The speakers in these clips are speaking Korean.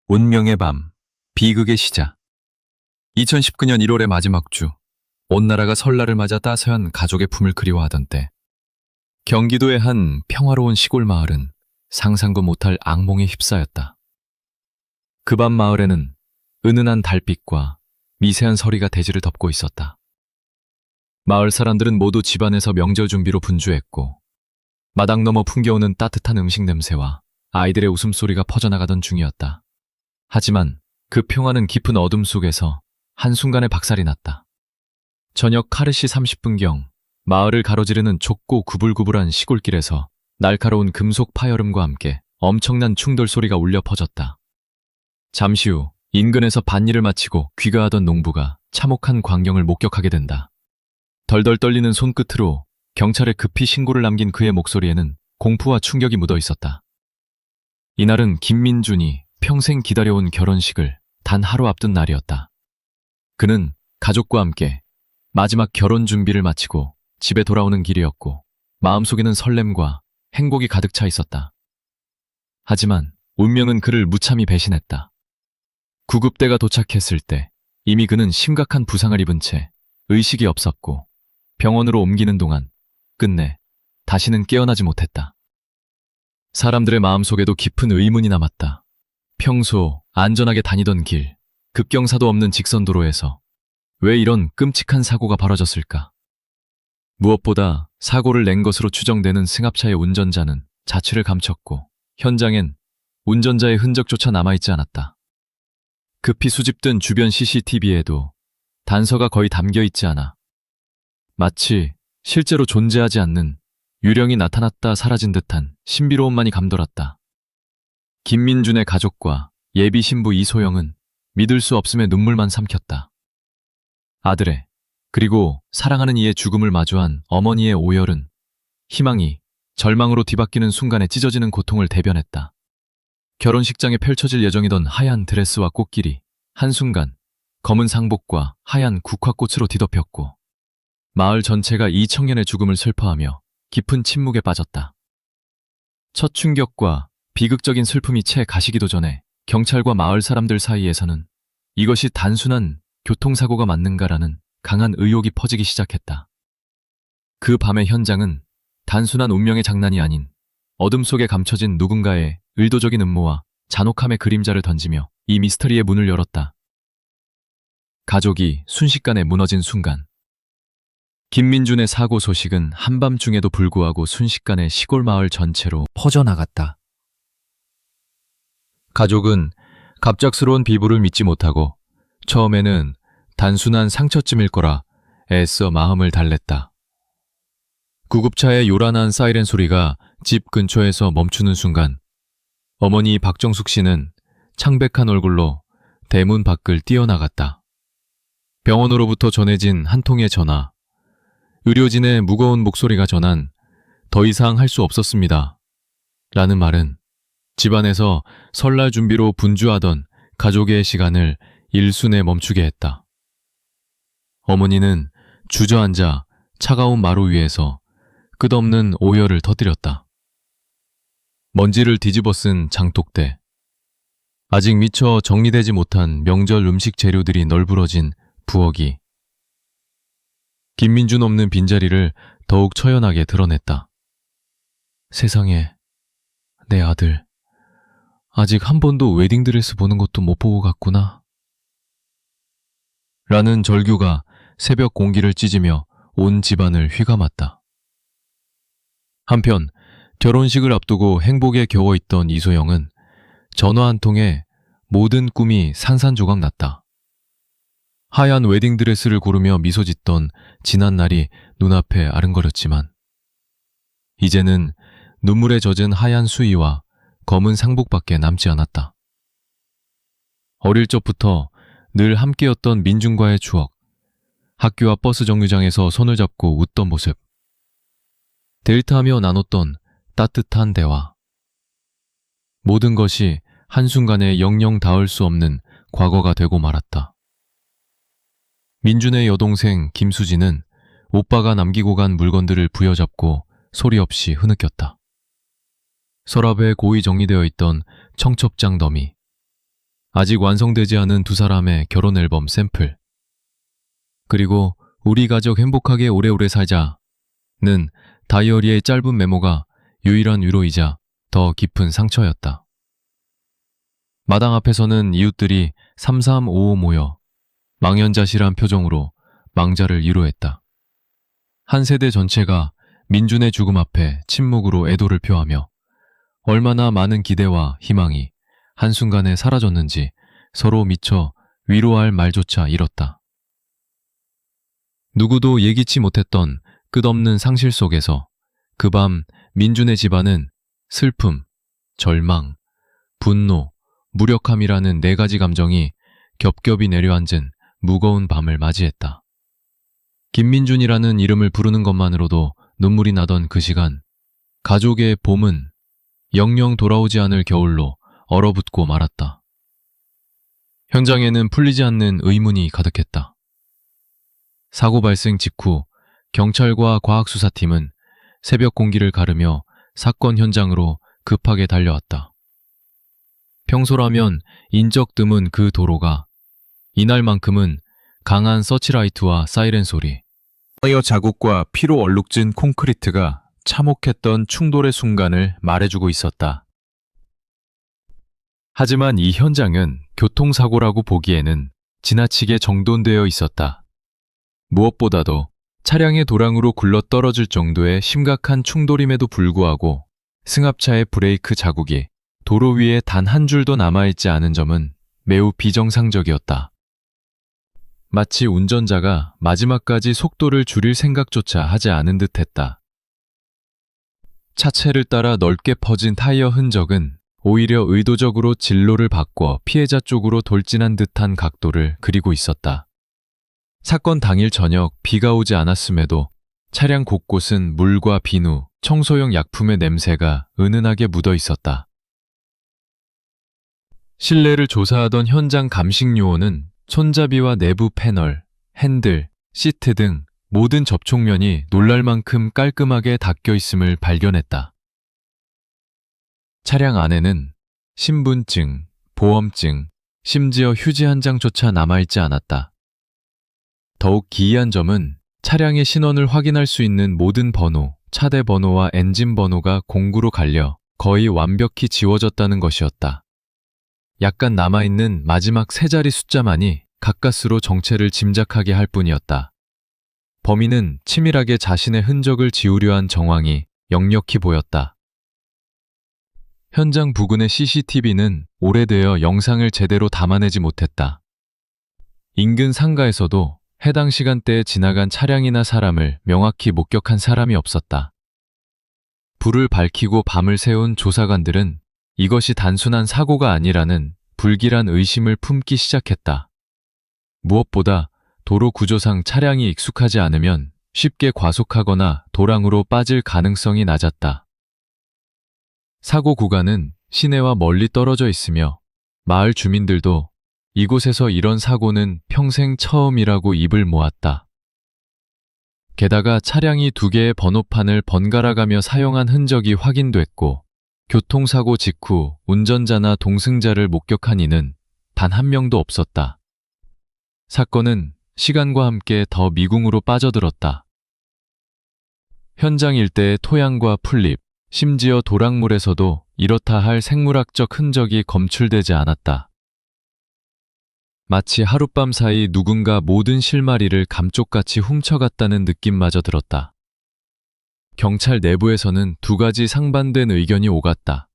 운명의 밤, 비극의 시작. 2019년 1월의 마지막 주, 온 나라가 설날을 맞아 따스한 가족의 품을 그리워하던 때, 경기도의 한 평화로운 시골 마을은 상상도 못할 악몽에 휩싸였다. 그 밤 마을에는 은은한 달빛과 미세한 서리가 대지를 덮고 있었다. 마을 사람들은 모두 집안에서 명절 준비로 분주했고, 마당 너머 풍겨오는 따뜻한 음식 냄새와 아이들의 웃음소리가 퍼져나가던 중이었다. 하지만 그 평화는 깊은 어둠 속에서 한순간에 박살이 났다. 저녁 8시 30분경 마을을 가로지르는 좁고 구불구불한 시골길에서 날카로운 금속 파열음과 함께 엄청난 충돌 소리가 울려 퍼졌다. 잠시 후 인근에서 밭일을 마치고 귀가하던 농부가 참혹한 광경을 목격하게 된다. 덜덜 떨리는 손끝으로 경찰에 급히 신고를 남긴 그의 목소리에는 공포와 충격이 묻어 있었다. 이날은 김민준이 평생 기다려온 결혼식을 단 하루 앞둔 날이었다. 그는 가족과 함께 마지막 결혼 준비를 마치고 집에 돌아오는 길이었고, 마음속에는 설렘과 행복이 가득 차 있었다. 하지만 운명은 그를 무참히 배신했다. 구급대가 도착했을 때 이미 그는 심각한 부상을 입은 채 의식이 없었고, 병원으로 옮기는 동안 끝내 다시는 깨어나지 못했다. 사람들의 마음속에도 깊은 의문이 남았다. 평소 안전하게 다니던 길, 급경사도 없는 직선도로에서 왜 이런 끔찍한 사고가 벌어졌을까? 무엇보다 사고를 낸 것으로 추정되는 승합차의 운전자는 자취를 감췄고, 현장엔 운전자의 흔적조차 남아있지 않았다. 급히 수집된 주변 CCTV에도 단서가 거의 담겨있지 않아 마치 실제로 존재하지 않는 유령이 나타났다 사라진 듯한 신비로움만이 감돌았다. 김민준의 가족과 예비 신부 이소영은 믿을 수 없음에 눈물만 삼켰다. 아들의, 그리고 사랑하는 이의 죽음을 마주한 어머니의 오열은 희망이 절망으로 뒤바뀌는 순간에 찢어지는 고통을 대변했다. 결혼식장에 펼쳐질 예정이던 하얀 드레스와 꽃길이 한순간 검은 상복과 하얀 국화꽃으로 뒤덮였고, 마을 전체가 이 청년의 죽음을 슬퍼하며 깊은 침묵에 빠졌다. 첫 충격과 비극적인 슬픔이 채 가시기도 전에 경찰과 마을 사람들 사이에서는 이것이 단순한 교통사고가 맞는가라는 강한 의혹이 퍼지기 시작했다. 그 밤의 현장은 단순한 운명의 장난이 아닌 어둠 속에 감춰진 누군가의 의도적인 음모와 잔혹함의 그림자를 던지며 이 미스터리의 문을 열었다. 가족이 순식간에 무너진 순간, 김민준의 사고 소식은 한밤중에도 불구하고 순식간에 시골 마을 전체로 퍼져나갔다. 가족은 갑작스러운 비보를 믿지 못하고 처음에는 단순한 상처쯤일 거라 애써 마음을 달랬다. 구급차의 요란한 사이렌 소리가 집 근처에서 멈추는 순간, 어머니 박정숙 씨는 창백한 얼굴로 대문 밖을 뛰어나갔다. 병원으로부터 전해진 한 통의 전화, 의료진의 무거운 목소리가 전한 "더 이상 할 수 없었습니다" 라는 말은 집안에서 설날 준비로 분주하던 가족의 시간을 일순에 멈추게 했다. 어머니는 주저앉아 차가운 마루 위에서 끝없는 오열을 터뜨렸다. 먼지를 뒤집어 쓴 장독대, 아직 미처 정리되지 못한 명절 음식 재료들이 널브러진 부엌이 김민준 없는 빈자리를 더욱 처연하게 드러냈다. 세상에, 내 아들, 아직 한 번도 웨딩드레스 보는 것도 못 보고 갔구나. 라는 절규가 새벽 공기를 찢으며 온 집안을 휘감았다. 한편 결혼식을 앞두고 행복에 겨워있던 이소영은 전화 한 통에 모든 꿈이 산산조각 났다. 하얀 웨딩드레스를 고르며 미소 짓던 지난 날이 눈앞에 아른거렸지만, 이제는 눈물에 젖은 하얀 수의와 검은 상복밖에 남지 않았다. 어릴 적부터 늘 함께였던 민준과의 추억, 학교와 버스 정류장에서 손을 잡고 웃던 모습, 데이트하며 나눴던 따뜻한 대화, 모든 것이 한순간에 영영 닿을 수 없는 과거가 되고 말았다. 민준의 여동생 김수지는 오빠가 남기고 간 물건들을 부여잡고 소리 없이 흐느꼈다. 서랍에 고이 정리되어 있던 청첩장 더미, 아직 완성되지 않은 두 사람의 결혼 앨범 샘플. 그리고 우리 가족 행복하게 오래오래 살자는 다이어리의 짧은 메모가 유일한 위로이자 더 깊은 상처였다. 마당 앞에서는 이웃들이 삼삼오오 모여 망연자실한 표정으로 망자를 위로했다. 한 세대 전체가 민준의 죽음 앞에 침묵으로 애도를 표하며 얼마나 많은 기대와 희망이 한순간에 사라졌는지 서로 미처 위로할 말조차 잃었다. 누구도 예기치 못했던 끝없는 상실 속에서 그 밤 민준의 집안은 슬픔, 절망, 분노, 무력함이라는 네 가지 감정이 겹겹이 내려앉은 무거운 밤을 맞이했다. 김민준이라는 이름을 부르는 것만으로도 눈물이 나던 그 시간, 가족의 봄은 영영 돌아오지 않을 겨울로 얼어붙고 말았다. 현장에는 풀리지 않는 의문이 가득했다. 사고 발생 직후 경찰과 과학수사팀은 새벽 공기를 가르며 사건 현장으로 급하게 달려왔다. 평소라면 인적 드문 그 도로가 이날만큼은 강한 서치라이트와 사이렌 소리, 타이어 자국과 피로 얼룩진 콘크리트가 참혹했던 충돌의 순간을 말해주고 있었다. 하지만 이 현장은 교통사고라고 보기에는 지나치게 정돈되어 있었다. 무엇보다도 차량의 도랑으로 굴러떨어질 정도의 심각한 충돌임에도 불구하고 승합차의 브레이크 자국이 도로 위에 단 한 줄도 남아있지 않은 점은 매우 비정상적이었다. 마치 운전자가 마지막까지 속도를 줄일 생각조차 하지 않은 듯했다. 차체를 따라 넓게 퍼진 타이어 흔적은 오히려 의도적으로 진로를 바꿔 피해자 쪽으로 돌진한 듯한 각도를 그리고 있었다. 사건 당일 저녁 비가 오지 않았음에도 차량 곳곳은 물과 비누, 청소용 약품의 냄새가 은은하게 묻어 있었다. 실내를 조사하던 현장 감식 요원은 손잡이와 내부 패널, 핸들, 시트 등 모든 접촉면이 놀랄 만큼 깔끔하게 닦여 있음을 발견했다. 차량 안에는 신분증, 보험증, 심지어 휴지 한 장조차 남아있지 않았다. 더욱 기이한 점은 차량의 신원을 확인할 수 있는 모든 번호, 차대 번호와 엔진 번호가 공구로 갈려 거의 완벽히 지워졌다는 것이었다. 약간 남아있는 마지막 세 자리 숫자만이 가까스로 정체를 짐작하게 할 뿐이었다. 범인은 치밀하게 자신의 흔적을 지우려 한 정황이 역력히 보였다. 현장 부근의 CCTV는 오래되어 영상을 제대로 담아내지 못했다. 인근 상가에서도 해당 시간대에 지나간 차량이나 사람을 명확히 목격한 사람이 없었다. 불을 밝히고 밤을 새운 조사관들은 이것이 단순한 사고가 아니라는 불길한 의심을 품기 시작했다. 무엇보다 도로 구조상 차량이 익숙하지 않으면 쉽게 과속하거나 도랑으로 빠질 가능성이 낮았다. 사고 구간은 시내와 멀리 떨어져 있으며 마을 주민들도 이곳에서 이런 사고는 평생 처음이라고 입을 모았다. 게다가 차량이 두 개의 번호판을 번갈아가며 사용한 흔적이 확인됐고 교통사고 직후 운전자나 동승자를 목격한 이는 단 한 명도 없었다. 사건은 시간과 함께 더 미궁으로 빠져들었다. 현장 일대의 토양과 풀잎, 심지어 도랑물에서도 이렇다 할 생물학적 흔적이 검출되지 않았다. 마치 하룻밤 사이 누군가 모든 실마리를 감쪽같이 훔쳐갔다는 느낌마저 들었다. 경찰 내부에서는 두 가지 상반된 의견이 오갔다.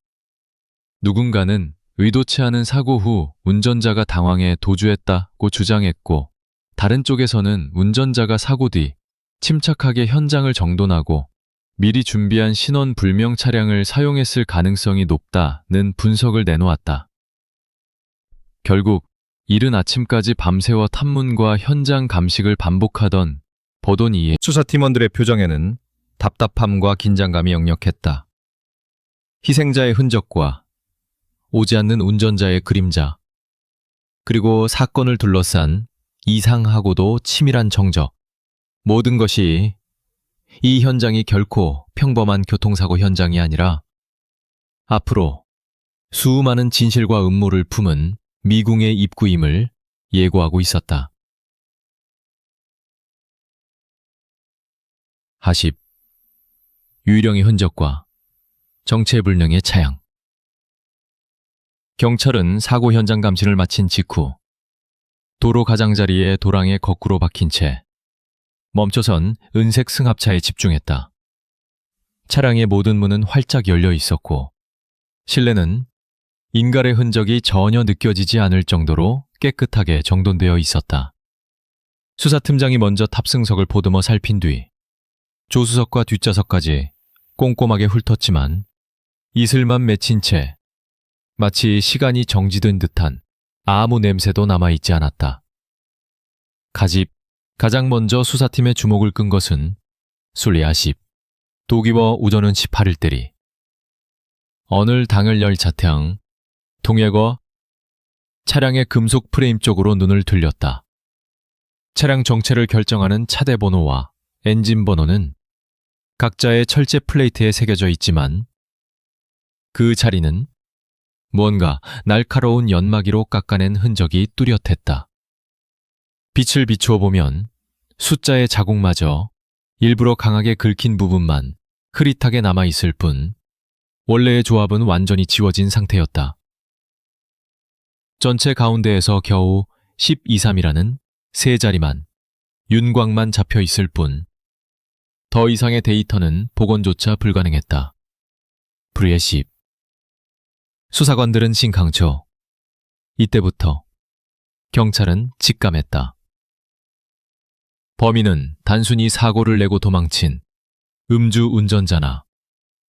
누군가는 의도치 않은 사고 후 운전자가 당황해 도주했다고 주장했고, 다른 쪽에서는 운전자가 사고 뒤 침착하게 현장을 정돈하고 미리 준비한 신원 불명 차량을 사용했을 가능성이 높다는 분석을 내놓았다. 결국 이른 아침까지 밤새워 탐문과 현장 감식을 반복하던 보돈 이의 수사팀원들의 표정에는 답답함과 긴장감이 역력했다. 희생자의 흔적과 오지 않는 운전자의 그림자, 그리고 사건을 둘러싼 이상하고도 치밀한 정적, 모든 것이 이 현장이 결코 평범한 교통사고 현장이 아니라 앞으로 수많은 진실과 음모를 품은 미궁의 입구임을 예고하고 있었다. 하십. 유령의 흔적과 정체불명의 차량. 경찰은 사고 현장 감시를 마친 직후 도로 가장자리에 도랑에 거꾸로 박힌 채 멈춰선 은색 승합차에 집중했다. 차량의 모든 문은 활짝 열려 있었고 실내는 인갈의 흔적이 전혀 느껴지지 않을 정도로 깨끗하게 정돈되어 있었다. 수사팀장이 먼저 탑승석을 보듬어 살핀 뒤 조수석과 뒷좌석까지 꼼꼼하게 훑었지만 이슬만 맺힌 채 마치 시간이 정지된 듯한 아무 냄새도 남아있지 않았다. 가장 먼저 수사팀의 주목을 끈 것은 술리아 10, 도기워 우전은 18일대리. 어느 당일 열 차량, 동해거 차량의 금속 프레임 쪽으로 눈을 들렸다. 차량 정체를 결정하는 차대 번호와 엔진 번호는 각자의 철제 플레이트에 새겨져 있지만 그 자리는 무언가 날카로운 연마기로 깎아낸 흔적이 뚜렷했다. 빛을 비추어 보면 숫자의 자국마저 일부러 강하게 긁힌 부분만 흐릿하게 남아있을 뿐 원래의 조합은 완전히 지워진 상태였다. 전체 가운데에서 겨우 1023이라는 세 자리만 윤곽만 잡혀 있을 뿐 더 이상의 데이터는 복원조차 불가능했다. 불의 10. 수사관들은 신강초. 이때부터 경찰은 직감했다. 범인은 단순히 사고를 내고 도망친 음주 운전자나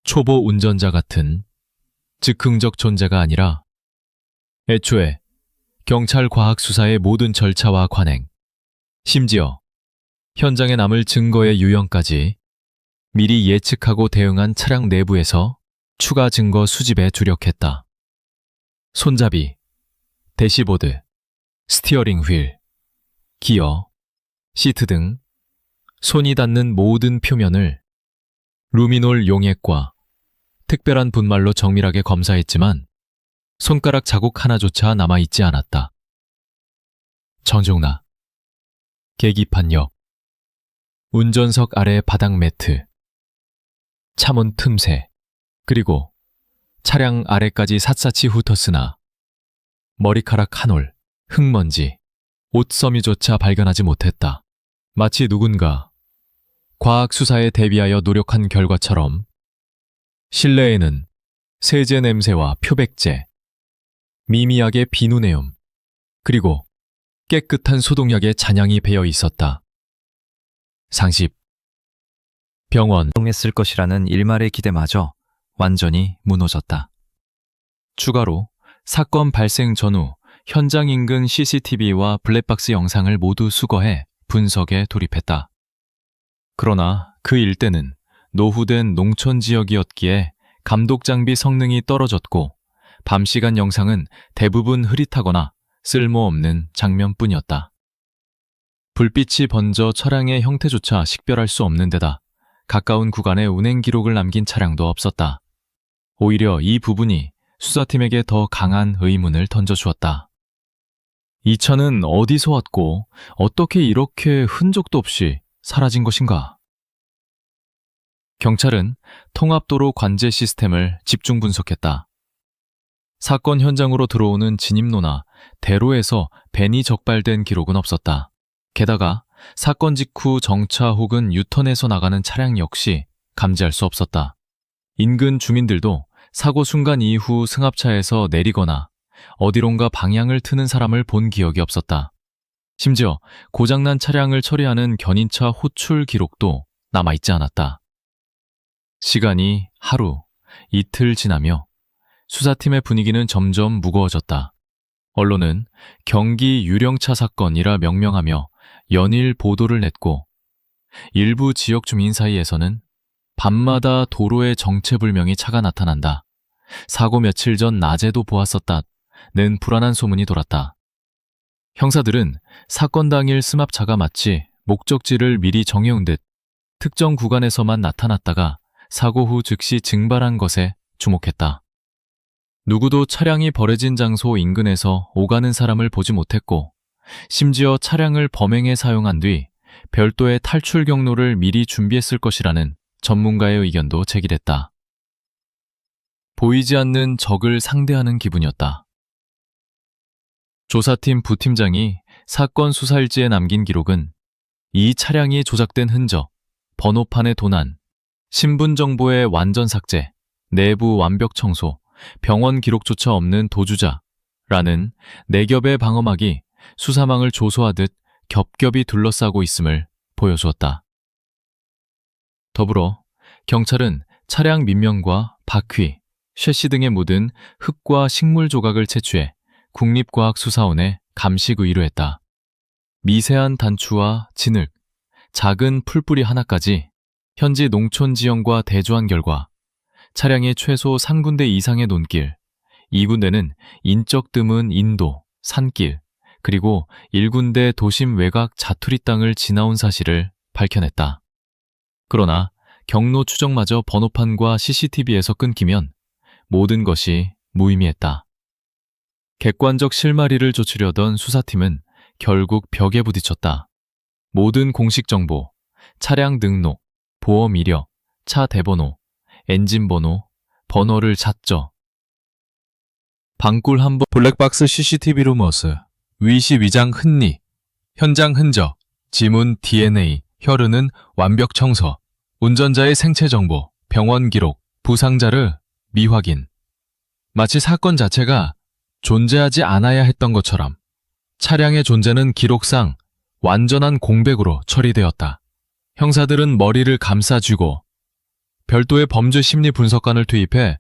초보 운전자 같은 즉흥적 존재가 아니라 애초에 경찰 과학 수사의 모든 절차와 관행, 심지어 현장에 남을 증거의 유형까지 미리 예측하고 대응한 차량 내부에서 추가 증거 수집에 주력했다. 손잡이, 대시보드, 스티어링 휠, 기어, 시트 등 손이 닿는 모든 표면을 루미놀 용액과 특별한 분말로 정밀하게 검사했지만 손가락 자국 하나조차 남아있지 않았다. 정종나, 계기판 옆, 운전석 아래 바닥 매트, 차문 틈새, 그리고 차량 아래까지 샅샅이 훑었으나 머리카락 한 올, 흙먼지, 옷 섬유조차 발견하지 못했다. 마치 누군가 과학 수사에 대비하여 노력한 결과처럼 실내에는 세제 냄새와 표백제, 미미하게 비누내음, 그리고 깨끗한 소독약의 잔향이 배어 있었다. 상십. 병원. 했을 것이라는 일말의 기대마저 완전히 무너졌다. 추가로 사건 발생 전후 현장 인근 CCTV와 블랙박스 영상을 모두 수거해 분석에 돌입했다. 그러나 그 일대는 노후된 농촌 지역이었기에 감독 장비 성능이 떨어졌고 밤 시간 영상은 대부분 흐릿하거나 쓸모없는 장면뿐이었다. 불빛이 번져 차량의 형태조차 식별할 수 없는 데다 가까운 구간에 운행 기록을 남긴 차량도 없었다. 오히려 이 부분이 수사팀에게 더 강한 의문을 던져주었다. 이 차는 어디서 왔고 어떻게 이렇게 흔적도 없이 사라진 것인가? 경찰은 통합도로 관제 시스템을 집중 분석했다. 사건 현장으로 들어오는 진입로나 대로에서 벤이 적발된 기록은 없었다. 게다가 사건 직후 정차 혹은 유턴해서 나가는 차량 역시 감지할 수 없었다. 인근 주민들도 사고 순간 이후 승합차에서 내리거나 어디론가 방향을 트는 사람을 본 기억이 없었다. 심지어 고장난 차량을 처리하는 견인차 호출 기록도 남아있지 않았다. 시간이 하루, 이틀 지나며 수사팀의 분위기는 점점 무거워졌다. 언론은 경기 유령차 사건이라 명명하며 연일 보도를 냈고 일부 지역 주민 사이에서는 밤마다 도로에 정체불명의 차가 나타난다. 사고 며칠 전 낮에도 보았었다는 불안한 소문이 돌았다. 형사들은 사건 당일 승합차가 마치 목적지를 미리 정해온 듯 특정 구간에서만 나타났다가 사고 후 즉시 증발한 것에 주목했다. 누구도 차량이 버려진 장소 인근에서 오가는 사람을 보지 못했고, 심지어 차량을 범행에 사용한 뒤 별도의 탈출 경로를 미리 준비했을 것이라는 전문가의 의견도 제기됐다. 보이지 않는 적을 상대하는 기분이었다. 조사팀 부팀장이 사건 수사일지에 남긴 기록은 이 차량이 조작된 흔적, 번호판의 도난, 신분 정보의 완전 삭제, 내부 완벽 청소, 병원 기록조차 없는 도주자라는 4겹의 방어막이 수사망을 조소하듯 겹겹이 둘러싸고 있음을 보여주었다. 더불어 경찰은 차량 밑면과 바퀴, 셰시 등에 묻은 흙과 식물 조각을 채취해 국립과학수사원에 감식 의뢰했다. 미세한 단추와 진흙, 작은 풀뿌리 하나까지 현지 농촌 지형과 대조한 결과 차량의 최소 3군데 이상의 논길, 2군데는 인적 드문 인도, 산길, 그리고 1군데 도심 외곽 자투리 땅을 지나온 사실을 밝혀냈다. 그러나 경로 추적마저 번호판과 CCTV에서 끊기면 모든 것이 무의미했다. 객관적 실마리를 좇으려던 수사팀은 결국 벽에 부딪혔다. 모든 공식 정보, 차량 등록, 보험 이력, 차 대번호, 엔진 번호, 번호를 찾죠. 방꿀 한번 블랙박스 CCTV 루머스, 위시 위장 흔리, 현장 흔적, 지문 DNA, 혈흔은 완벽 청소, 운전자의 생체 정보, 병원 기록, 부상자를 미확인. 마치 사건 자체가 존재하지 않아야 했던 것처럼 차량의 존재는 기록상 완전한 공백으로 처리되었다. 형사들은 머리를 감싸쥐고 별도의 범죄 심리 분석관을 투입해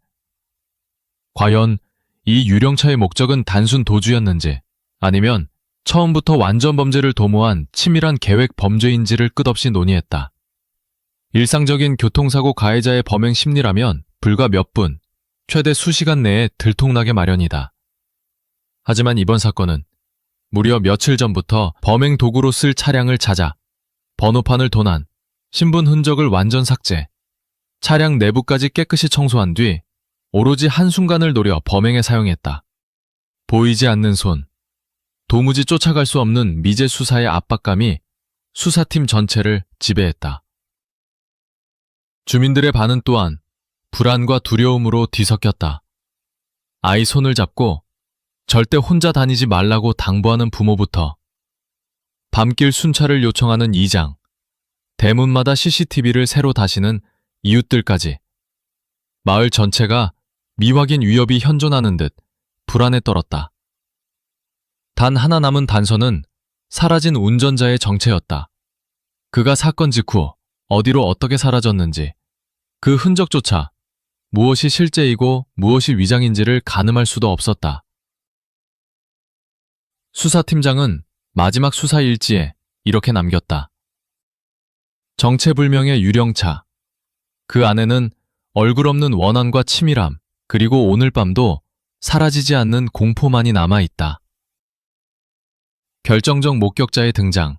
과연 이 유령차의 목적은 단순 도주였는지 아니면 처음부터 완전 범죄를 도모한 치밀한 계획 범죄인지를 끝없이 논의했다. 일상적인 교통사고 가해자의 범행 심리라면 불과 몇 분, 최대 수시간 내에 들통나게 마련이다. 하지만 이번 사건은 무려 며칠 전부터 범행 도구로 쓸 차량을 찾아 번호판을 도난, 신분 흔적을 완전 삭제, 차량 내부까지 깨끗이 청소한 뒤 오로지 한순간을 노려 범행에 사용했다. 보이지 않는 손, 도무지 쫓아갈 수 없는 미제 수사의 압박감이 수사팀 전체를 지배했다. 주민들의 반응 또한 불안과 두려움으로 뒤섞였다. 아이 손을 잡고 절대 혼자 다니지 말라고 당부하는 부모부터 밤길 순찰을 요청하는 이장, 대문마다 CCTV를 새로 다시는 이웃들까지 마을 전체가 미확인 위협이 현존하는 듯 불안에 떨었다. 단 하나 남은 단서는 사라진 운전자의 정체였다. 그가 사건 직후 어디로 어떻게 사라졌는지, 그 흔적조차 무엇이 실제이고 무엇이 위장인지를 가늠할 수도 없었다. 수사팀장은 마지막 수사 일지에 이렇게 남겼다. 정체불명의 유령차. 그 안에는 얼굴 없는 원한과 치밀함, 그리고 오늘 밤도 사라지지 않는 공포만이 남아있다. 결정적 목격자의 등장.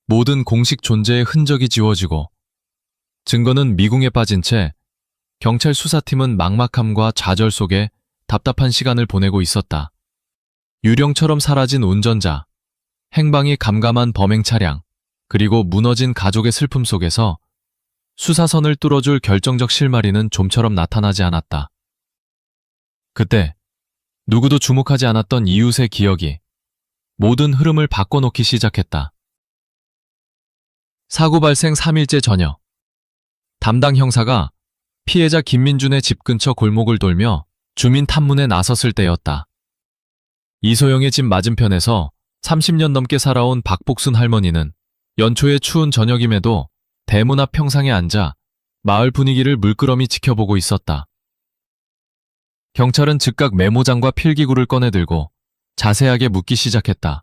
모든 공식 존재의 흔적이 지워지고 증거는 미궁에 빠진 채 경찰 수사팀은 막막함과 좌절 속에 답답한 시간을 보내고 있었다. 유령처럼 사라진 운전자, 행방이 감감한 범행 차량, 그리고 무너진 가족의 슬픔 속에서 수사선을 뚫어줄 결정적 실마리는 좀처럼 나타나지 않았다. 그때 누구도 주목하지 않았던 이웃의 기억이 모든 흐름을 바꿔놓기 시작했다. 사고 발생 3일째 저녁, 담당 형사가 피해자 김민준의 집 근처 골목을 돌며 주민 탐문에 나섰을 때였다. 이소영의 집 맞은편에서 30년 넘게 살아온 박복순 할머니는 연초의 추운 저녁임에도 대문 앞 평상에 앉아 마을 분위기를 물끄러미 지켜보고 있었다. 경찰은 즉각 메모장과 필기구를 꺼내들고 자세하게 묻기 시작했다.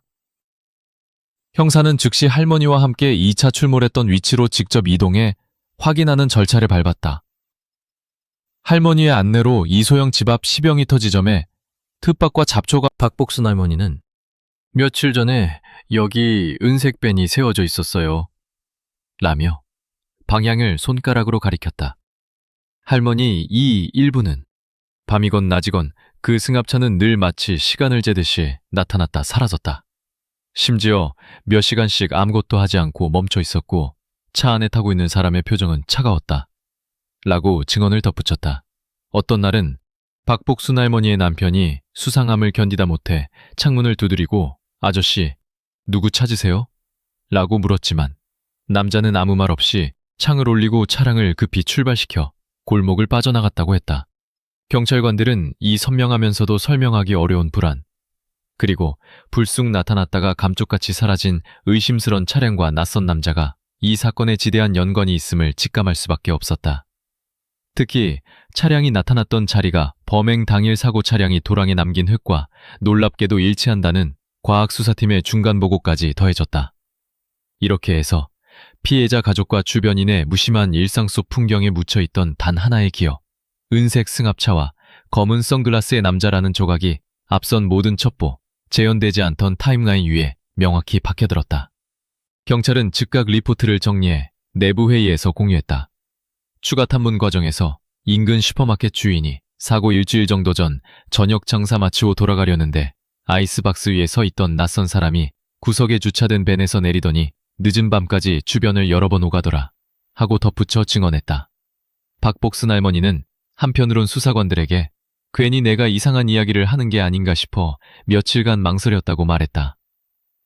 형사는 즉시 할머니와 함께 2차 출몰했던 위치로 직접 이동해 확인하는 절차를 밟았다. 할머니의 안내로 이소영 집 앞 10여 미터 지점에 텃밭과 잡초가 박복순 할머니는 며칠 전에 여기 은색밴이 세워져 있었어요. 라며 방향을 손가락으로 가리켰다. 할머니 이 일부는 밤이건 낮이건 그 승합차는 늘 마치 시간을 재듯이 나타났다 사라졌다. 심지어 몇 시간씩 아무것도 하지 않고 멈춰 있었고 차 안에 타고 있는 사람의 표정은 차가웠다. 라고 증언을 덧붙였다. 어떤 날은 박복순 할머니의 남편이 수상함을 견디다 못해 창문을 두드리고 아저씨, 누구 찾으세요? 라고 물었지만 남자는 아무 말 없이 창을 올리고 차량을 급히 출발시켜 골목을 빠져나갔다고 했다. 경찰관들은 이 선명하면서도 설명하기 어려운 불안, 그리고 불쑥 나타났다가 감쪽같이 사라진 의심스런 차량과 낯선 남자가 이 사건에 지대한 연관이 있음을 직감할 수밖에 없었다. 특히 차량이 나타났던 자리가 범행 당일 사고 차량이 도랑에 남긴 흙과 놀랍게도 일치한다는 과학수사팀의 중간 보고까지 더해졌다. 이렇게 해서 피해자 가족과 주변인의 무심한 일상 속 풍경에 묻혀있던 단 하나의 기억, 은색 승합차와 검은 선글라스의 남자라는 조각이 앞선 모든 첩보, 재현되지 않던 타임라인 위에 명확히 박혀들었다. 경찰은 즉각 리포트를 정리해 내부 회의에서 공유했다. 추가 탐문 과정에서 인근 슈퍼마켓 주인이 사고 일주일 정도 전 저녁 장사 마치고 돌아가려는데 아이스박스 위에 서 있던 낯선 사람이 구석에 주차된 벤에서 내리더니 늦은 밤까지 주변을 여러 번 오가더라 하고 덧붙여 증언했다. 박복순 할머니는 한편으론 수사관들에게 괜히 내가 이상한 이야기를 하는 게 아닌가 싶어 며칠간 망설였다고 말했다.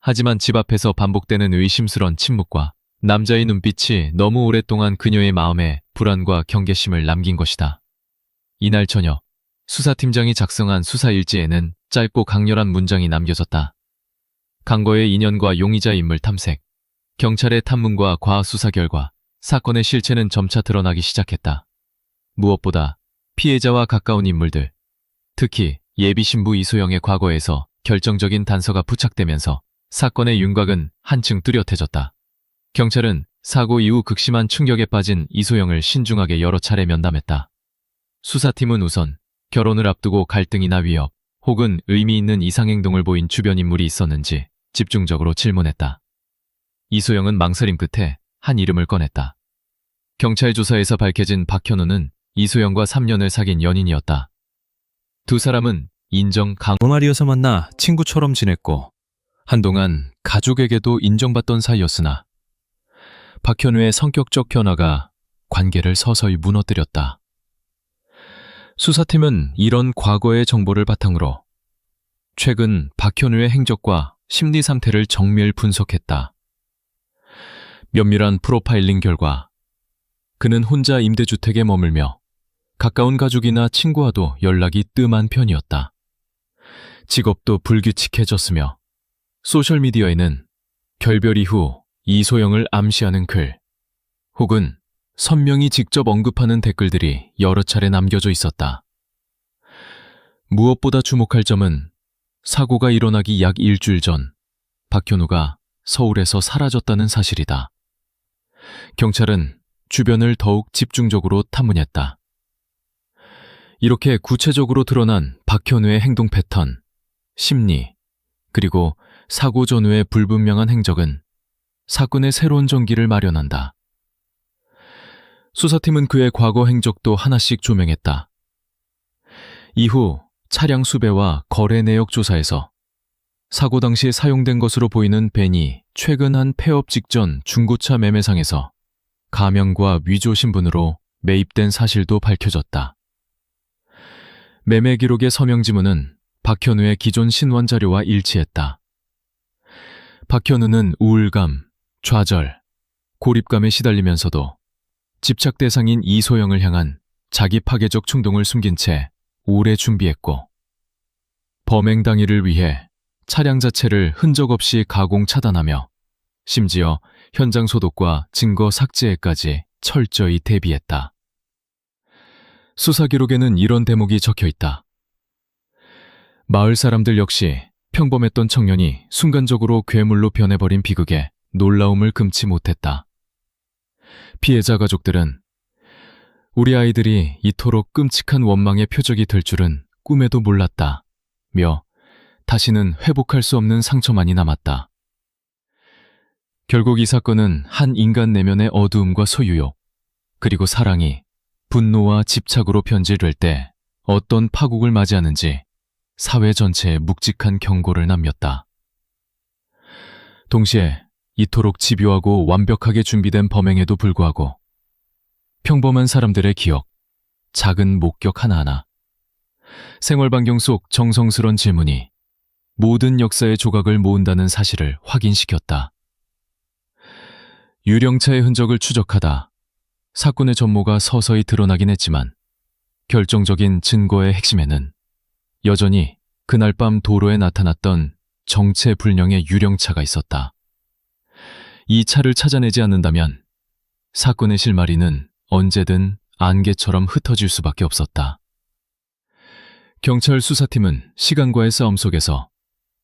하지만 집 앞에서 반복되는 의심스런 침묵과 남자의 눈빛이 너무 오랫동안 그녀의 마음에 불안과 경계심을 남긴 것이다. 이날 저녁 수사팀장이 작성한 수사일지에는 짧고 강렬한 문장이 남겨졌다. 강거의 인연과 용의자 인물 탐색, 경찰의 탐문과 과수사 결과 사건의 실체는 점차 드러나기 시작했다. 무엇보다 피해자와 가까운 인물들, 특히 예비신부 이소영의 과거에서 결정적인 단서가 부착되면서 사건의 윤곽은 한층 뚜렷해졌다. 경찰은 사고 이후 극심한 충격에 빠진 이소영을 신중하게 여러 차례 면담했다. 수사팀은 우선 결혼을 앞두고 갈등이나 위협, 혹은 의미 있는 이상행동을 보인 주변 인물이 있었는지 집중적으로 질문했다. 이소영은 망설임 끝에 한 이름을 꺼냈다. 경찰 조사에서 밝혀진 박현우는 이소영과 3년을 사귄 연인이었다. 두 사람은 인정 강동아리여서 만나 친구처럼 지냈고 한동안 가족에게도 인정받던 사이였으나 박현우의 성격적 변화가 관계를 서서히 무너뜨렸다. 수사팀은 이런 과거의 정보를 바탕으로 최근 박현우의 행적과 심리 상태를 정밀 분석했다. 면밀한 프로파일링 결과 그는 혼자 임대주택에 머물며 가까운 가족이나 친구와도 연락이 뜸한 편이었다. 직업도 불규칙해졌으며 소셜미디어에는 결별 이후 이소영을 암시하는 글 혹은 선명히 직접 언급하는 댓글들이 여러 차례 남겨져 있었다. 무엇보다 주목할 점은 사고가 일어나기 약 일주일 전 박현우가 서울에서 사라졌다는 사실이다. 경찰은 주변을 더욱 집중적으로 탐문했다. 이렇게 구체적으로 드러난 박현우의 행동 패턴, 심리, 그리고 사고 전후의 불분명한 행적은 사건의 새로운 전기를 마련한다. 수사팀은 그의 과거 행적도 하나씩 조명했다. 이후 차량 수배와 거래 내역 조사에서 사고 당시 사용된 것으로 보이는 벤이 최근 한 폐업 직전 중고차 매매상에서 가명과 위조 신분으로 매입된 사실도 밝혀졌다. 매매 기록의 서명 지문은 박현우의 기존 신원 자료와 일치했다. 박현우는 우울감, 좌절, 고립감에 시달리면서도 집착 대상인 이소영을 향한 자기 파괴적 충동을 숨긴 채 오래 준비했고 범행 당일을 위해 차량 자체를 흔적 없이 가공 차단하며 심지어 현장 소독과 증거 삭제에까지 철저히 대비했다. 수사 기록에는 이런 대목이 적혀 있다. 마을 사람들 역시 평범했던 청년이 순간적으로 괴물로 변해버린 비극에 놀라움을 금치 못했다. 피해자 가족들은 우리 아이들이 이토록 끔찍한 원망의 표적이 될 줄은 꿈에도 몰랐다 며 다시는 회복할 수 없는 상처만이 남았다. 결국 이 사건은 한 인간 내면의 어두움과 소유욕, 그리고 사랑이 분노와 집착으로 변질될 때 어떤 파국을 맞이하는지 사회 전체에 묵직한 경고를 남겼다. 동시에 이토록 집요하고 완벽하게 준비된 범행에도 불구하고 평범한 사람들의 기억, 작은 목격 하나하나, 생활 반경 속 정성스런 질문이 모든 역사의 조각을 모은다는 사실을 확인시켰다. 유령차의 흔적을 추적하다 사건의 전모가 서서히 드러나긴 했지만 결정적인 증거의 핵심에는 여전히 그날 밤 도로에 나타났던 정체불명의 유령차가 있었다. 이 차를 찾아내지 않는다면 사건의 실마리는 언제든 안개처럼 흩어질 수밖에 없었다. 경찰 수사팀은 시간과의 싸움 속에서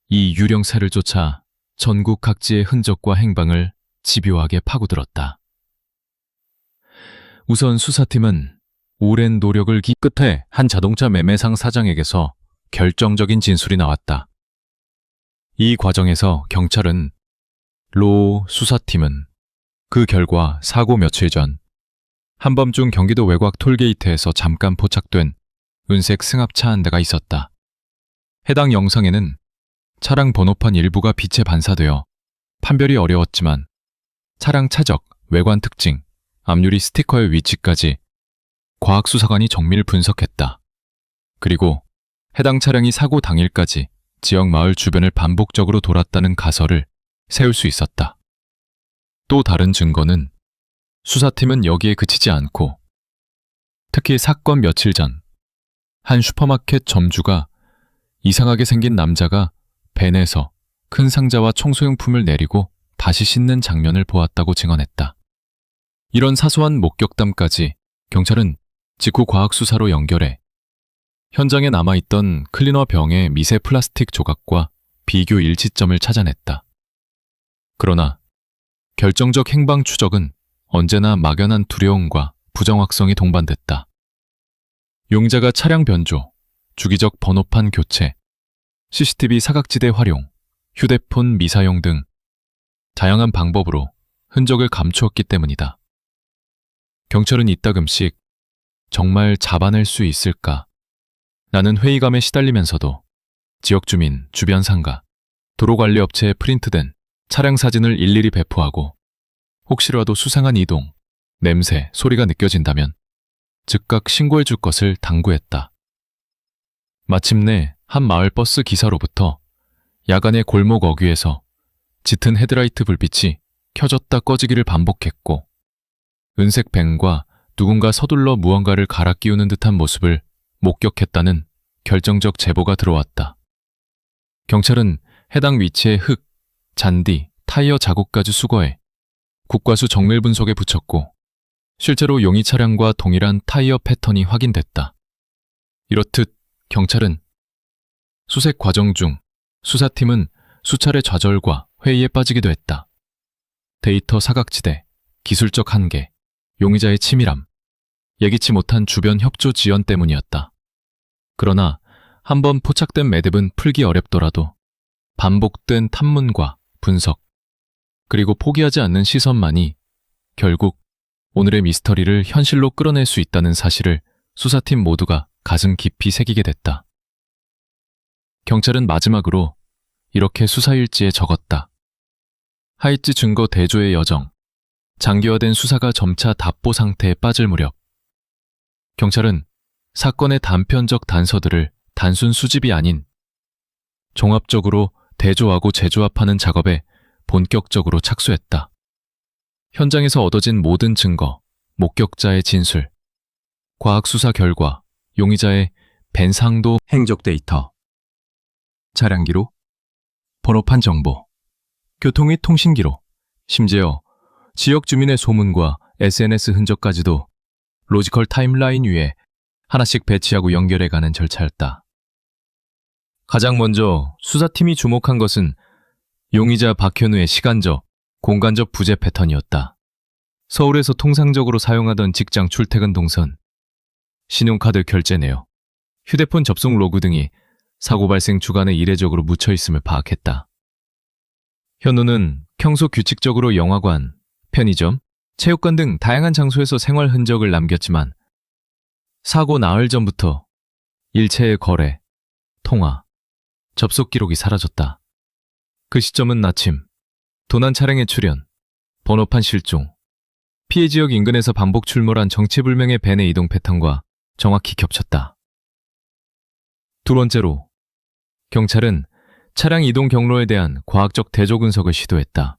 이 유령차를 쫓아 전국 각지의 흔적과 행방을 집요하게 파고들었다. 우선 수사팀은 오랜 노력을 끝에 한 자동차 매매상 사장에게서 결정적인 진술이 나왔다. 이 과정에서 경찰은 수사팀은 그 결과 사고 며칠 전 한밤중 경기도 외곽 톨게이트에서 잠깐 포착된 은색 승합차 한 대가 있었다. 해당 영상에는 차량 번호판 일부가 빛에 반사되어 판별이 어려웠지만 차량 차적, 외관 특징, 앞유리 스티커의 위치까지 과학수사관이 정밀 분석했다. 그리고 해당 차량이 사고 당일까지 지역 마을 주변을 반복적으로 돌았다는 가설을 세울 수 있었다. 또 다른 증거는 수사팀은 여기에 그치지 않고 특히 사건 며칠 전 한 슈퍼마켓 점주가 이상하게 생긴 남자가 벤에서 큰 상자와 청소용품을 내리고 다시 싣는 장면을 보았다고 증언했다. 이런 사소한 목격담까지 경찰은 직후 과학수사로 연결해 현장에 남아있던 클리너 병의 미세 플라스틱 조각과 비교 일치점을 찾아냈다. 그러나 결정적 행방 추적은 언제나 막연한 두려움과 부정확성이 동반됐다. 용의자가 차량 변조, 주기적 번호판 교체, CCTV 사각지대 활용, 휴대폰 미사용 등 다양한 방법으로 흔적을 감추었기 때문이다. 경찰은 이따금씩 정말 잡아낼 수 있을까? 라는 회의감에 시달리면서도 지역 주민, 주변 상가, 도로관리업체에 프린트된 차량 사진을 일일이 배포하고 혹시라도 수상한 이동, 냄새, 소리가 느껴진다면 즉각 신고해 줄 것을 당부했다. 마침내 한 마을 버스 기사로부터 야간의 골목 어귀에서 짙은 헤드라이트 불빛이 켜졌다 꺼지기를 반복했고 은색 밴과 누군가 서둘러 무언가를 갈아 끼우는 듯한 모습을 목격했다는 결정적 제보가 들어왔다. 경찰은 해당 위치의 흙, 잔디, 타이어 자국까지 수거해 국과수 정밀 분석에 붙였고 실제로 용의 차량과 동일한 타이어 패턴이 확인됐다. 이렇듯 경찰은 수색 과정 중 수사팀은 수차례 좌절과 회의에 빠지기도 했다. 데이터 사각지대, 기술적 한계, 용의자의 치밀함, 예기치 못한 주변 협조 지연 때문이었다. 그러나 한번 포착된 매듭은 풀기 어렵더라도 반복된 탐문과 분석, 그리고 포기하지 않는 시선만이 결국 오늘의 미스터리를 현실로 끌어낼 수 있다는 사실을 수사팀 모두가 가슴 깊이 새기게 됐다. 경찰은 마지막으로 이렇게 수사일지에 적었다. 하이찌 증거 대조의 여정, 장기화된 수사가 점차 답보 상태에 빠질 무렵 경찰은 사건의 단편적 단서들을 단순 수집이 아닌 종합적으로 대조하고 재조합하는 작업에 본격적으로 착수했다. 현장에서 얻어진 모든 증거, 목격자의 진술, 과학수사 결과, 용의자의 벤상도 행적 데이터, 차량 기록, 번호판 정보, 교통 및 통신 기록, 심지어 지역 주민의 소문과 SNS 흔적까지도 로지컬 타임라인 위에 하나씩 배치하고 연결해가는 절차였다. 가장 먼저 수사팀이 주목한 것은 용의자 박현우의 시간적, 공간적 부재 패턴이었다. 서울에서 통상적으로 사용하던 직장 출퇴근 동선, 신용카드 결제 내역, 휴대폰 접속 로그 등이 사고 발생 주간에 이례적으로 묻혀 있음을 파악했다. 현우는 평소 규칙적으로 영화관, 편의점, 체육관 등 다양한 장소에서 생활 흔적을 남겼지만 사고 나흘 전부터 일체의 거래, 통화, 접속 기록이 사라졌다. 그 시점은 아침, 도난 차량의 출현, 번호판 실종, 피해 지역 인근에서 반복 출몰한 정체불명의 벤의 이동 패턴과 정확히 겹쳤다. 두 번째로, 경찰은 차량 이동 경로에 대한 과학적 대조 분석을 시도했다.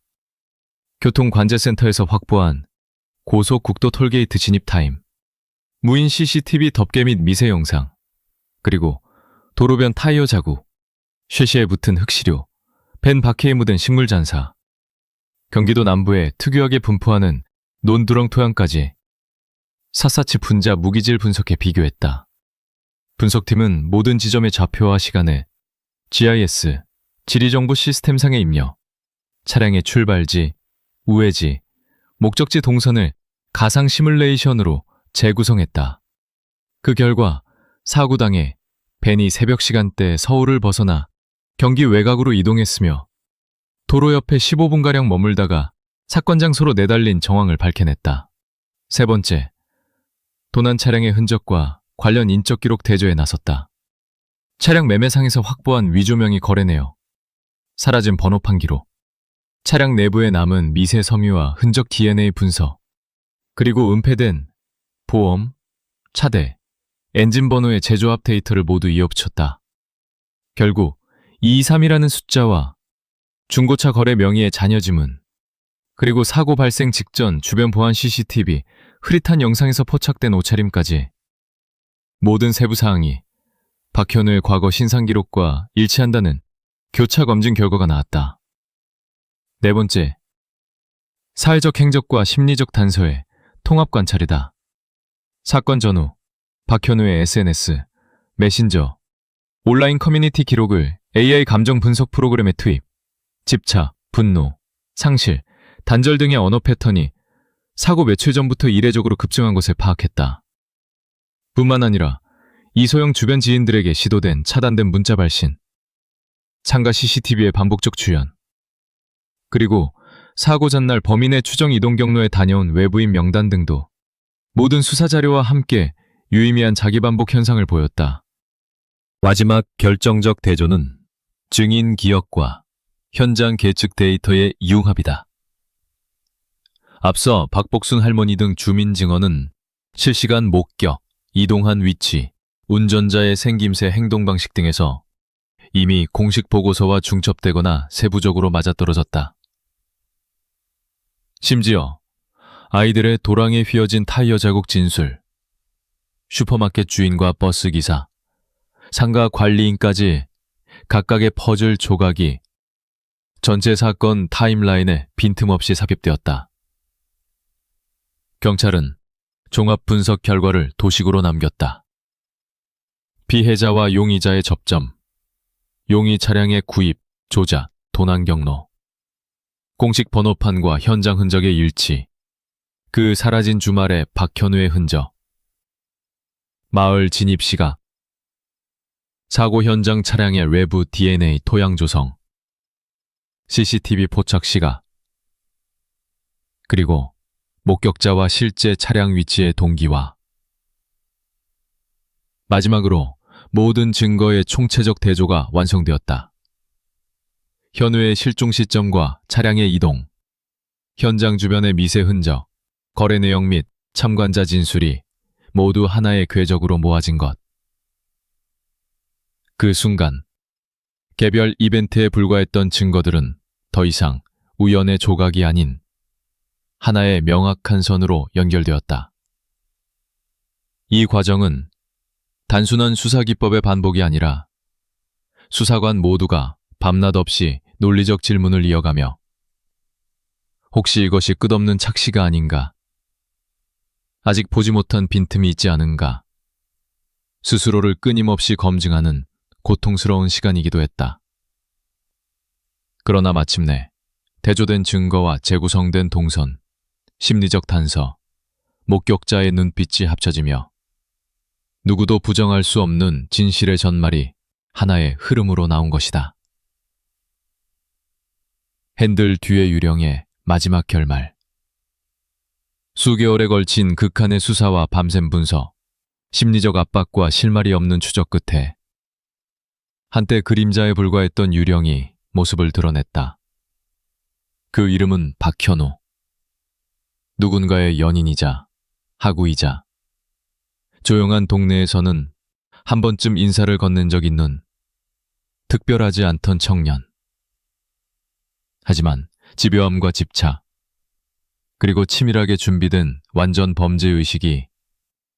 교통관제센터에서 확보한 고속국도 톨게이트 진입 타임, 무인 CCTV 덮개 및 미세 영상, 그리고 도로변 타이어 자국, 쉐시에 붙은 흙시료, 벤 바퀴에 묻은 식물 잔사, 경기도 남부에 특유하게 분포하는 논두렁 토양까지 샅샅이 분자 무기질 분석해 비교했다. 분석팀은 모든 지점의 좌표와 시간을 GIS, 지리정보 시스템상에 입력, 차량의 출발지, 우회지, 목적지 동선을 가상 시뮬레이션으로 재구성했다. 그 결과 사고 당해 벤이 새벽 시간대 서울을 벗어나 경기 외곽으로 이동했으며 도로 옆에 15분가량 머물다가 사건 장소로 내달린 정황을 밝혀냈다. 세 번째, 도난 차량의 흔적과 관련 인적 기록 대조에 나섰다. 차량 매매상에서 확보한 위조명의 거래 내역, 사라진 번호판 기록, 차량 내부에 남은 미세 섬유와 흔적 DNA 분석, 그리고 은폐된 보험, 차대, 엔진 번호의 재조합 데이터를 모두 이어붙였다. 결국 223이라는 숫자와 중고차 거래 명의의 잔여 지문, 그리고 사고 발생 직전 주변 보안 CCTV, 흐릿한 영상에서 포착된 옷차림까지 모든 세부 사항이 박현우의 과거 신상 기록과 일치한다는 교차 검증 결과가 나왔다. 네 번째, 사회적 행적과 심리적 단서의 통합 관찰이다. 사건 전후 박현우의 SNS, 메신저, 온라인 커뮤니티 기록을 AI 감정 분석 프로그램에 투입, 집착, 분노, 상실, 단절 등의 언어 패턴이 사고 며칠 전부터 이례적으로 급증한 것을 파악했다. 뿐만 아니라 이소영 주변 지인들에게 시도된 차단된 문자 발신, 상가 CCTV의 반복적 출연, 그리고 사고 전날 범인의 추정 이동 경로에 다녀온 외부인 명단 등도 모든 수사 자료와 함께 유의미한 자기반복 현상을 보였다. 마지막 결정적 대조는 증인 기억과 현장 계측 데이터의 융합이다. 앞서 박복순 할머니 등 주민 증언은 실시간 목격, 이동한 위치, 운전자의 생김새 행동 방식 등에서 이미 공식 보고서와 중첩되거나 세부적으로 맞아떨어졌다. 심지어 아이들의 도랑에 휘어진 타이어 자국 진술, 슈퍼마켓 주인과 버스 기사, 상가 관리인까지 각각의 퍼즐 조각이 전체 사건 타임라인에 빈틈없이 삽입되었다. 경찰은 종합 분석 결과를 도식으로 남겼다. 피해자와 용의자의 접점, 용의 차량의 구입, 조작, 도난 경로, 공식 번호판과 현장 흔적의 일치, 그 사라진 주말의 박현우의 흔적, 마을 진입 시각, 사고 현장 차량의 외부 DNA 토양 조성, CCTV 포착 시각, 그리고 목격자와 실제 차량 위치의 동기화. 마지막으로 모든 증거의 총체적 대조가 완성되었다. 현우의 실종 시점과 차량의 이동, 현장 주변의 미세 흔적, 거래 내역 및 참관자 진술이 모두 하나의 궤적으로 모아진 것. 그 순간, 개별 이벤트에 불과했던 증거들은 더 이상 우연의 조각이 아닌 하나의 명확한 선으로 연결되었다. 이 과정은 단순한 수사기법의 반복이 아니라 수사관 모두가 밤낮 없이 논리적 질문을 이어가며 혹시 이것이 끝없는 착시가 아닌가? 아직 보지 못한 빈틈이 있지 않은가? 스스로를 끊임없이 검증하는 고통스러운 시간이기도 했다. 그러나 마침내 대조된 증거와 재구성된 동선, 심리적 단서, 목격자의 눈빛이 합쳐지며 누구도 부정할 수 없는 진실의 전말이 하나의 흐름으로 나온 것이다. 핸들 뒤의 유령의 마지막 결말. 수개월에 걸친 극한의 수사와 밤샘 분석, 심리적 압박과 실마리 없는 추적 끝에 한때 그림자에 불과했던 유령이 모습을 드러냈다. 그 이름은 박현우. 누군가의 연인이자 하구이자 조용한 동네에서는 한 번쯤 인사를 건넨 적 있는 특별하지 않던 청년. 하지만 집요함과 집착, 그리고 치밀하게 준비된 완전 범죄의식이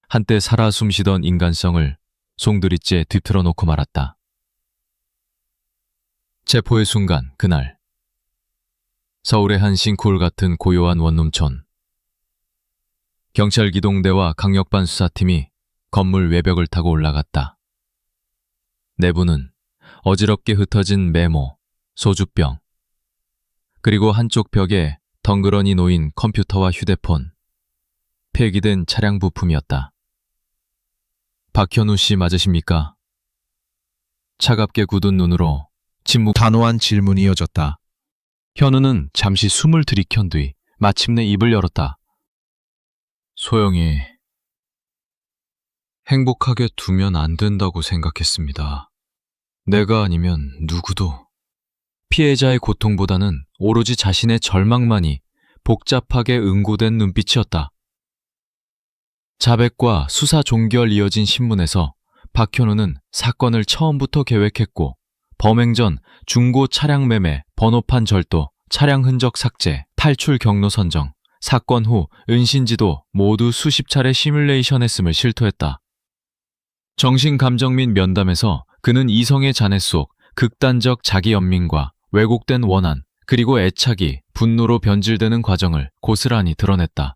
한때 살아 숨쉬던 인간성을 송두리째 뒤틀어 놓고 말았다. 체포의 순간, 그날 서울의 한 싱크홀 같은 고요한 원룸촌. 경찰 기동대와 강력반 수사팀이 건물 외벽을 타고 올라갔다. 내부는 어지럽게 흩어진 메모, 소주병, 그리고 한쪽 벽에 덩그러니 놓인 컴퓨터와 휴대폰, 폐기된 차량 부품이었다. 박현우 씨 맞으십니까? 차갑게 굳은 눈으로 단호한 질문이 이어졌다. 현우는 잠시 숨을 들이켠 뒤 마침내 입을 열었다. 소영이 행복하게 두면 안 된다고 생각했습니다. 내가 아니면 누구도. 피해자의 고통보다는 오로지 자신의 절망만이 복잡하게 응고된 눈빛이었다. 자백과 수사 종결 이어진 신문에서 박현우는 사건을 처음부터 계획했고 범행 전 중고 차량 매매, 번호판 절도, 차량 흔적 삭제, 탈출 경로 선정, 사건 후 은신지도 모두 수십 차례 시뮬레이션했음을 실토했다. 정신 감정 및 면담에서 그는 이성의 잔해 속 극단적 자기 연민과 왜곡된 원한, 그리고 애착이 분노로 변질되는 과정을 고스란히 드러냈다.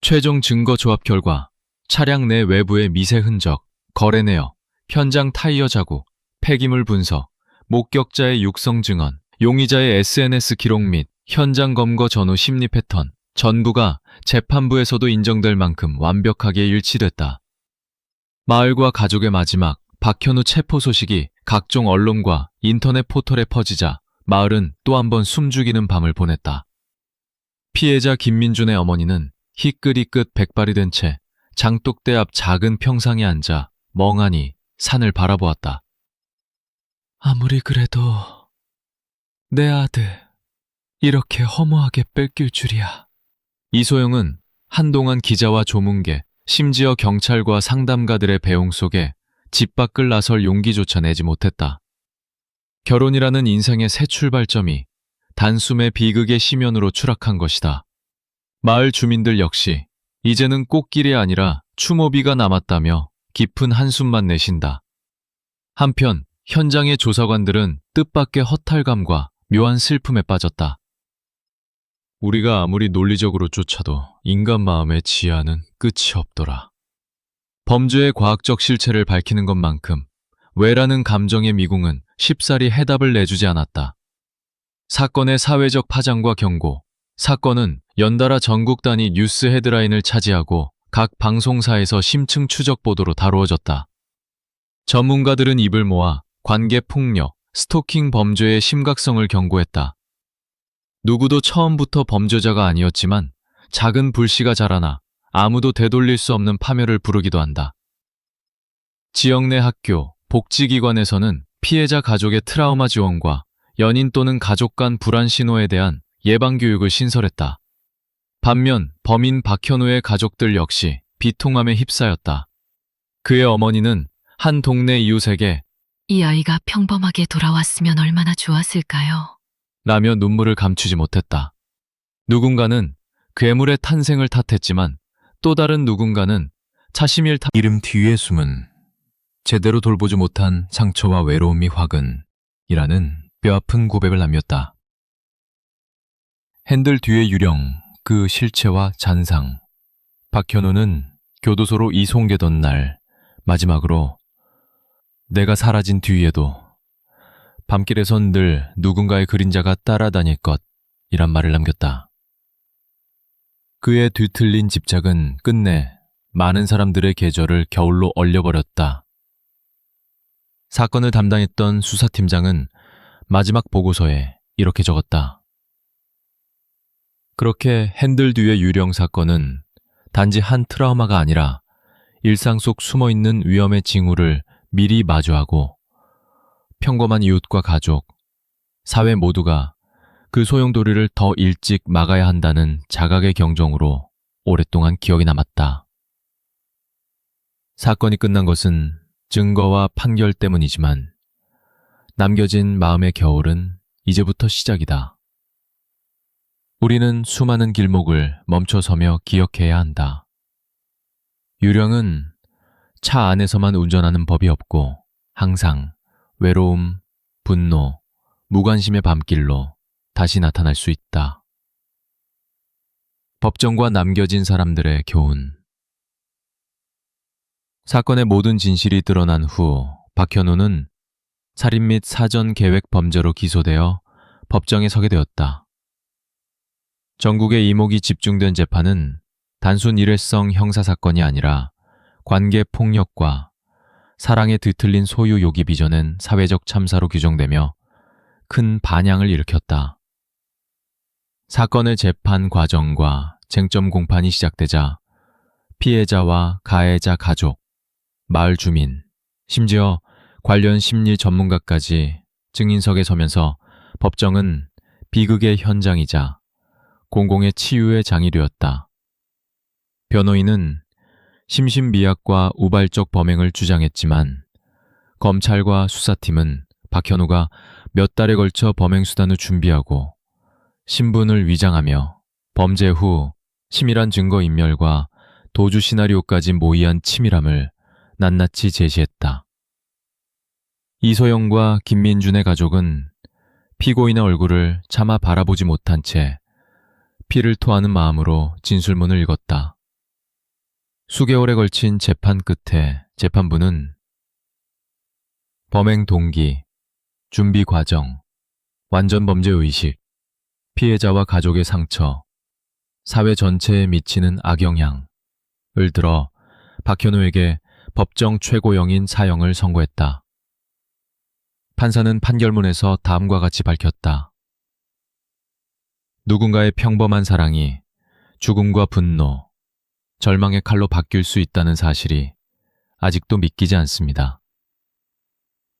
최종 증거 조합 결과 차량 내 외부의 미세 흔적, 거래 내역, 현장 타이어 자국, 폐기물 분석, 목격자의 육성 증언, 용의자의 SNS 기록 및 현장 검거 전후 심리 패턴, 전부가 재판부에서도 인정될 만큼 완벽하게 일치됐다. 마을과 가족의 마지막 박현우 체포 소식이 각종 언론과 인터넷 포털에 퍼지자 마을은 또 한 번 숨죽이는 밤을 보냈다. 피해자 김민준의 어머니는 희끗희끗 백발이 된 채 장독대 앞 작은 평상에 앉아 멍하니 산을 바라보았다. 아무리 그래도 내 아들 이렇게 허무하게 뺏길 줄이야. 이소영은 한동안 기자와 조문계, 심지어 경찰과 상담가들의 배웅 속에 집 밖을 나설 용기조차 내지 못했다. 결혼이라는 인생의 새 출발점이 단숨에 비극의 심연으로 추락한 것이다. 마을 주민들 역시 이제는 꽃길이 아니라 추모비가 남았다며 깊은 한숨만 내쉰다. 한편 현장의 조사관들은 뜻밖의 허탈감과 묘한 슬픔에 빠졌다. 우리가 아무리 논리적으로 쫓아도 인간 마음의 지하는 끝이 없더라. 범죄의 과학적 실체를 밝히는 것만큼 왜라는 감정의 미궁은 쉽사리 해답을 내주지 않았다. 사건의 사회적 파장과 경고, 사건은 연달아 전국 단위 뉴스 헤드라인을 차지하고 각 방송사에서 심층 추적 보도로 다루어졌다. 전문가들은 입을 모아 관계 폭력, 스토킹 범죄의 심각성을 경고했다. 누구도 처음부터 범죄자가 아니었지만 작은 불씨가 자라나 아무도 되돌릴 수 없는 파멸을 부르기도 한다. 지역 내 학교, 복지기관에서는 피해자 가족의 트라우마 지원과 연인 또는 가족 간 불안 신호에 대한 예방교육을 신설했다. 반면 범인 박현우의 가족들 역시 비통함에 휩싸였다. 그의 어머니는 한 동네 이웃에게 이 아이가 평범하게 돌아왔으면 얼마나 좋았을까요? 라며 눈물을 감추지 못했다. 누군가는 괴물의 탄생을 탓했지만 또 다른 누군가는 차심일 이름 뒤에 숨은 제대로 돌보지 못한 상처와 외로움이 화근이라는 뼈아픈 고백을 남겼다. 핸들 뒤의 유령, 그 실체와 잔상. 박현우는 교도소로 이송되던 날 마지막으로 내가 사라진 뒤에도 밤길에선 늘 누군가의 그림자가 따라다닐 것이란 말을 남겼다. 그의 뒤틀린 집착은 끝내 많은 사람들의 계절을 겨울로 얼려버렸다. 사건을 담당했던 수사팀장은 마지막 보고서에 이렇게 적었다. 그렇게 핸들 뒤의 유령 사건은 단지 한 트라우마가 아니라 일상 속 숨어있는 위험의 징후를 미리 마주하고 평범한 이웃과 가족, 사회 모두가 그 소용돌이를 더 일찍 막아야 한다는 자각의 경종으로 오랫동안 기억이 남았다. 사건이 끝난 것은 증거와 판결 때문이지만 남겨진 마음의 겨울은 이제부터 시작이다. 우리는 수많은 길목을 멈춰서며 기억해야 한다. 유령은 차 안에서만 운전하는 법이 없고 항상 외로움, 분노, 무관심의 밤길로 다시 나타날 수 있다. 법정과 남겨진 사람들의 교훈. 사건의 모든 진실이 드러난 후 박현우는 살인 및 사전 계획 범죄로 기소되어 법정에 서게 되었다. 전국의 이목이 집중된 재판은 단순 일회성 형사사건이 아니라 관계 폭력과 사랑에 뒤틀린 소유 욕이 빚어낸 사회적 참사로 규정되며 큰 반향을 일으켰다. 사건의 재판 과정과 쟁점 공판이 시작되자 피해자와 가해자 가족, 마을 주민, 심지어 관련 심리 전문가까지 증인석에 서면서 법정은 비극의 현장이자 공공의 치유의 장이 되었다. 변호인은 심신미약과 우발적 범행을 주장했지만 검찰과 수사팀은 박현우가 몇 달에 걸쳐 범행 수단을 준비하고 신분을 위장하며 범죄 후 치밀한 증거인멸과 도주 시나리오까지 모의한 치밀함을 낱낱이 제시했다. 이소영과 김민준의 가족은 피고인의 얼굴을 차마 바라보지 못한 채 피를 토하는 마음으로 진술문을 읽었다. 수개월에 걸친 재판 끝에 재판부는 범행 동기, 준비 과정, 완전 범죄 의식, 피해자와 가족의 상처, 사회 전체에 미치는 악영향을 들어 박현우에게 법정 최고형인 사형을 선고했다. 판사는 판결문에서 다음과 같이 밝혔다. 누군가의 평범한 사랑이 죽음과 분노, 절망의 칼로 바뀔 수 있다는 사실이 아직도 믿기지 않습니다.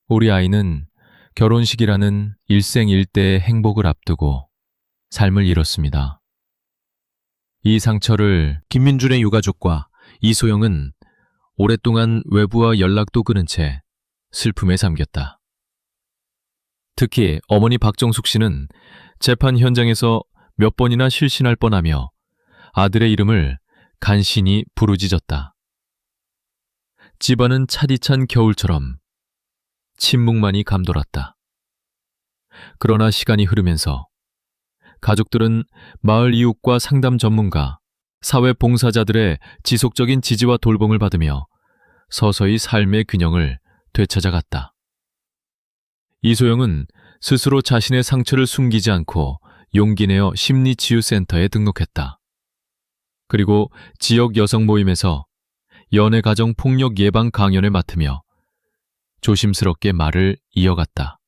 우리 아이는 결혼식이라는 일생일대의 행복을 앞두고 삶을 잃었습니다. 이 상처를 김민준의 유가족과 이소영은 오랫동안 외부와 연락도 끊은 채 슬픔에 잠겼다. 특히 어머니 박정숙 씨는 재판 현장에서 몇 번이나 실신할 뻔하며 아들의 이름을 간신히 부르짖었다. 집안은 차디찬 겨울처럼 침묵만이 감돌았다. 그러나 시간이 흐르면서 가족들은 마을 이웃과 상담 전문가, 사회 봉사자들의 지속적인 지지와 돌봄을 받으며 서서히 삶의 균형을 되찾아갔다. 이소영은 스스로 자신의 상처를 숨기지 않고 용기 내어 심리치유센터에 등록했다. 그리고 지역 여성 모임에서 연애가정 폭력 예방 강연을 맡으며 조심스럽게 말을 이어갔다.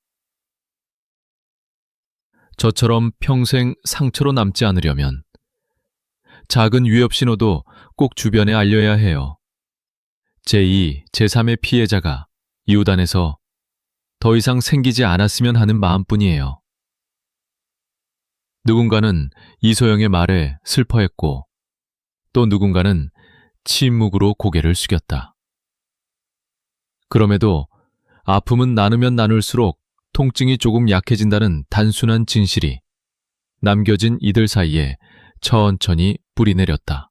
저처럼 평생 상처로 남지 않으려면 작은 위협 신호도 꼭 주변에 알려야 해요. 제2, 제3의 피해자가 이웃 안에서 더 이상 생기지 않았으면 하는 마음뿐이에요. 누군가는 이소영의 말에 슬퍼했고 또 누군가는 침묵으로 고개를 숙였다. 그럼에도 아픔은 나누면 나눌수록 통증이 조금 약해진다는 단순한 진실이 남겨진 이들 사이에 천천히 뿌리 내렸다.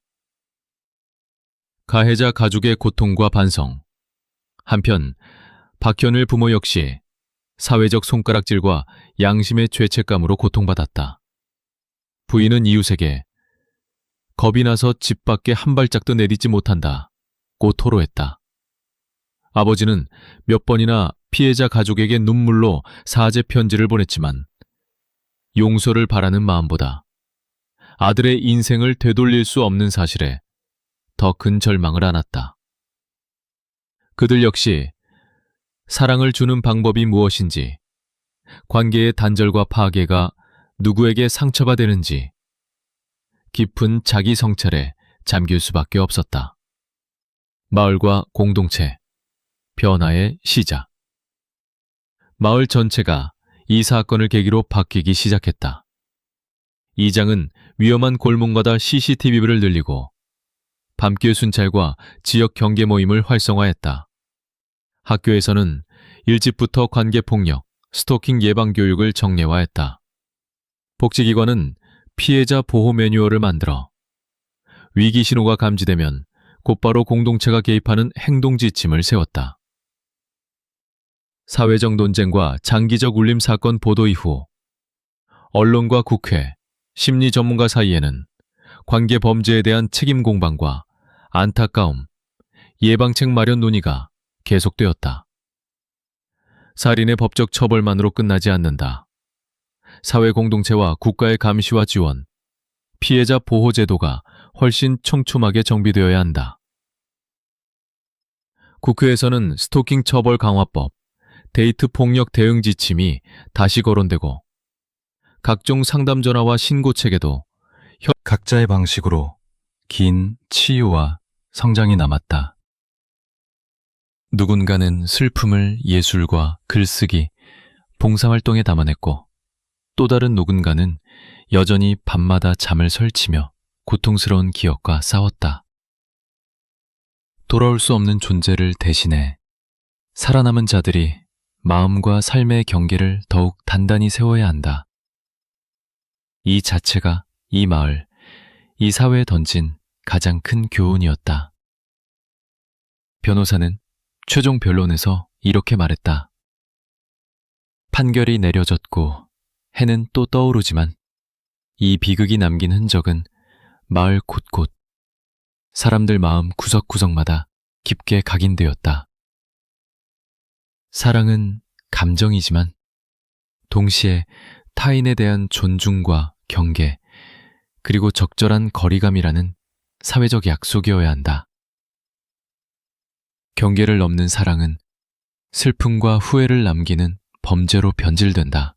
가해자 가족의 고통과 반성. 한편 박현우의 부모 역시 사회적 손가락질과 양심의 죄책감으로 고통받았다. 부인은 이웃에게 겁이 나서 집 밖에 한 발짝도 내딛지 못한다고 토로했다. 아버지는 몇 번이나 피해자 가족에게 눈물로 사죄 편지를 보냈지만 용서를 바라는 마음보다 아들의 인생을 되돌릴 수 없는 사실에 더 큰 절망을 안았다. 그들 역시 사랑을 주는 방법이 무엇인지, 관계의 단절과 파괴가 누구에게 상처가 되는지 깊은 자기 성찰에 잠길 수밖에 없었다. 마을과 공동체, 변화의 시작. 마을 전체가 이 사건을 계기로 바뀌기 시작했다. 이장은 위험한 골목마다 CCTV를 늘리고 밤길 순찰과 지역 경계 모임을 활성화했다. 학교에서는 일찍부터 관계폭력, 스토킹 예방 교육을 정례화했다. 복지기관은 피해자 보호 매뉴얼을 만들어 위기 신호가 감지되면 곧바로 공동체가 개입하는 행동 지침을 세웠다. 사회적 논쟁과 장기적 울림 사건 보도 이후 언론과 국회, 심리 전문가 사이에는 관계 범죄에 대한 책임 공방과 안타까움, 예방책 마련 논의가 계속되었다. 살인의 법적 처벌만으로 끝나지 않는다. 사회 공동체와 국가의 감시와 지원, 피해자 보호 제도가 훨씬 촘촘하게 정비되어야 한다. 국회에서는 스토킹 처벌 강화법, 데이트 폭력 대응 지침이 다시 거론되고 각종 상담 전화와 신고 체계도 각자의 방식으로 긴 치유와 성장이 남았다. 누군가는 슬픔을 예술과 글쓰기, 봉사활동에 담아냈고 또 다른 누군가는 여전히 밤마다 잠을 설치며 고통스러운 기억과 싸웠다. 돌아올 수 없는 존재를 대신해 살아남은 자들이 마음과 삶의 경계를 더욱 단단히 세워야 한다. 이 자체가 이 마을, 이 사회에 던진 가장 큰 교훈이었다. 변호사는 최종 변론에서 이렇게 말했다. 판결이 내려졌고 해는 또 떠오르지만 이 비극이 남긴 흔적은 마을 곳곳, 사람들 마음 구석구석마다 깊게 각인되었다. 사랑은 감정이지만 동시에 타인에 대한 존중과 경계, 그리고 적절한 거리감이라는 사회적 약속이어야 한다. 경계를 넘는 사랑은 슬픔과 후회를 남기는 범죄로 변질된다.